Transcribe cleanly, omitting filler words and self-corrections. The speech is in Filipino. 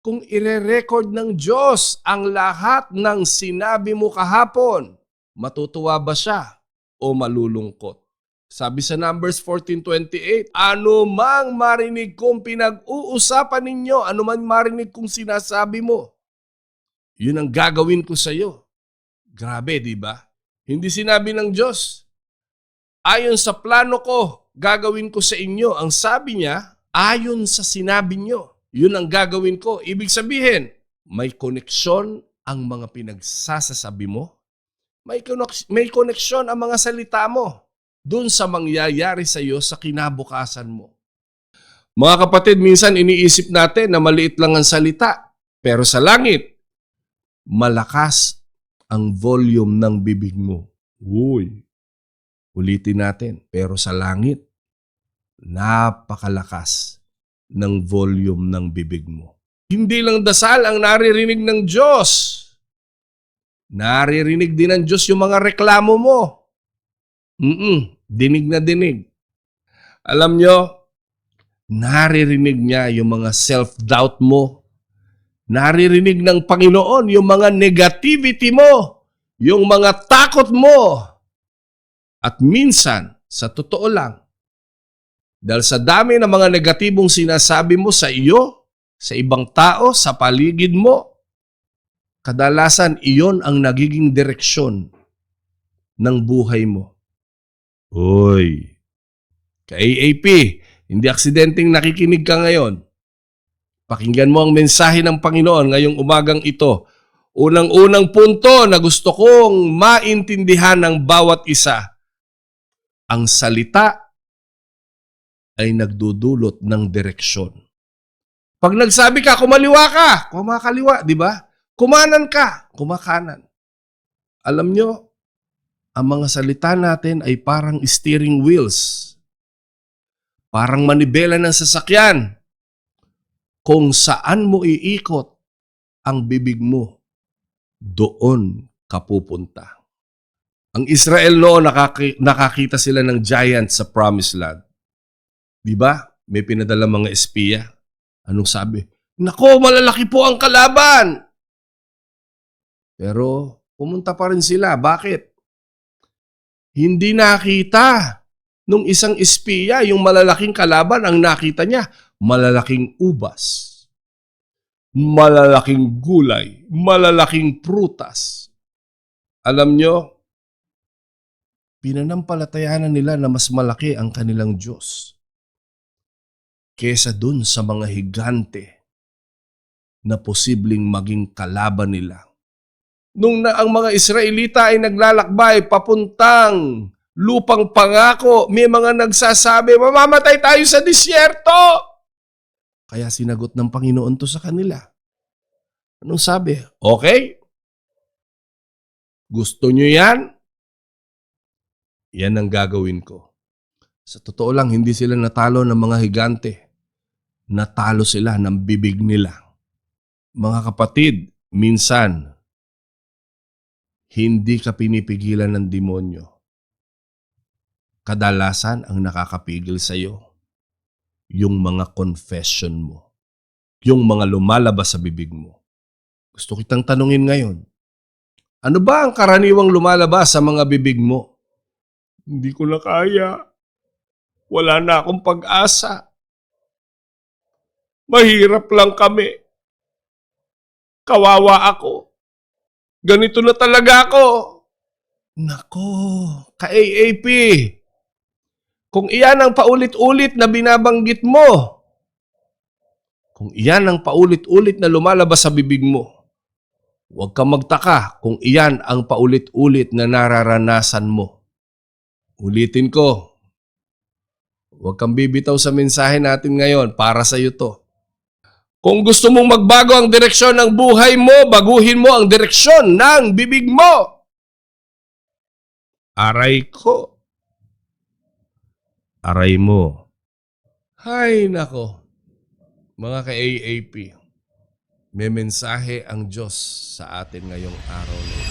kung ire-record ng Diyos ang lahat ng sinabi mo kahapon, matutuwa ba siya o malulungkot? Sabi sa Numbers 14:28, ano mang marinig kong pinag-uusapan ninyo, ano man marinig kong sinasabi mo, yun ang gagawin ko sa iyo. Grabe, di ba? Hindi sinabi ng Diyos, ayon sa plano ko, gagawin ko sa inyo. Ang sabi niya, ayon sa sinabi niyo, yun ang gagawin ko. Ibig sabihin, may koneksyon ang mga pinagsasasabi mo. May koneksyon ang mga salita mo dun sa mangyayari sa iyo sa kinabukasan mo. Mga kapatid, minsan iniisip natin na maliit lang ang salita. Pero sa langit, malakas ang volume ng bibig mo. Uy, ulitin natin. Pero sa langit, napakalakas ng volume ng bibig mo. Hindi lang dasal ang naririnig ng Diyos. Naririnig din ng Diyos yung mga reklamo mo. Dinig na dinig. Alam nyo, naririnig niya yung mga self-doubt mo. Naririnig ng Panginoon yung mga negativity mo, yung mga takot mo. At minsan, sa totoo lang, dahil sa dami ng mga negatibong sinasabi mo sa iyo, sa ibang tao, sa paligid mo, kadalasan iyon ang nagiging direksyon ng buhay mo. Hoy, ka-AAP, hindi aksidenteng nakikinig ka ngayon. Pakinggan mo ang mensahe ng Panginoon ngayong umagang ito. Unang-unang punto na gusto kong maintindihan ng bawat isa. Ang salita ay nagdudulot ng direksyon. Pag nagsabi ka, kumaliwa ka, kumakaliwa, di ba? Kumanan ka, kumakanan. Alam nyo, ang mga salita natin ay parang steering wheels. Parang manibela ng sasakyan. Kung saan mo iikot ang bibig mo, doon ka pupunta. Ang Israel noon, nakakita sila ng giant sa Promised Land. Di ba? May pinadala mga espiya. Anong sabi? Nako, malalaki po ang kalaban! Pero pumunta pa rin sila. Bakit? Hindi nakita nung isang espiya yung malalaking kalaban. Ang nakita niya, malalaking ubas, malalaking gulay, malalaking prutas. Alam nyo, pinanampalatayanan nila na mas malaki ang kanilang Diyos kesa dun sa mga higante na posibleng maging kalaban nila. Nung ang mga Israelita ay naglalakbay papuntang lupang pangako, may mga nagsasabi, mamamatay tayo sa disyerto. Kaya sinagot ng Panginoon to sa kanila. Anong sabi? Okay? Gusto nyo yan? Yan ang gagawin ko. Sa totoo lang, hindi sila natalo ng mga higante. Natalo sila ng bibig nila. Mga kapatid, minsan, hindi ka pinipigilan ng demonyo. Kadalasan ang nakakapigil sa iyo, yung mga confession mo, yung mga lumalabas sa bibig mo. Gusto kitang tanungin ngayon, ano ba ang karaniwang lumalabas sa mga bibig mo? Hindi ko na kaya. Wala na akong pag-asa. Mahirap lang kami. Kawawa ako. Ganito na talaga ako. Nako, ka-AAP. Kung iyan ang paulit-ulit na binabanggit mo, kung iyan ang paulit-ulit na lumalabas sa bibig mo, huwag kang magtaka kung iyan ang paulit-ulit na nararanasan mo. Ulitin ko, huwag kang bibitaw sa mensahe natin ngayon, para sa iyo to. Kung gusto mong magbago ang direksyon ng buhay mo, baguhin mo ang direksyon ng bibig mo. Aray ko. Aray mo. Hay nako. Mga ka-AAP, may mensahe ang Diyos sa atin ngayong araw na ito.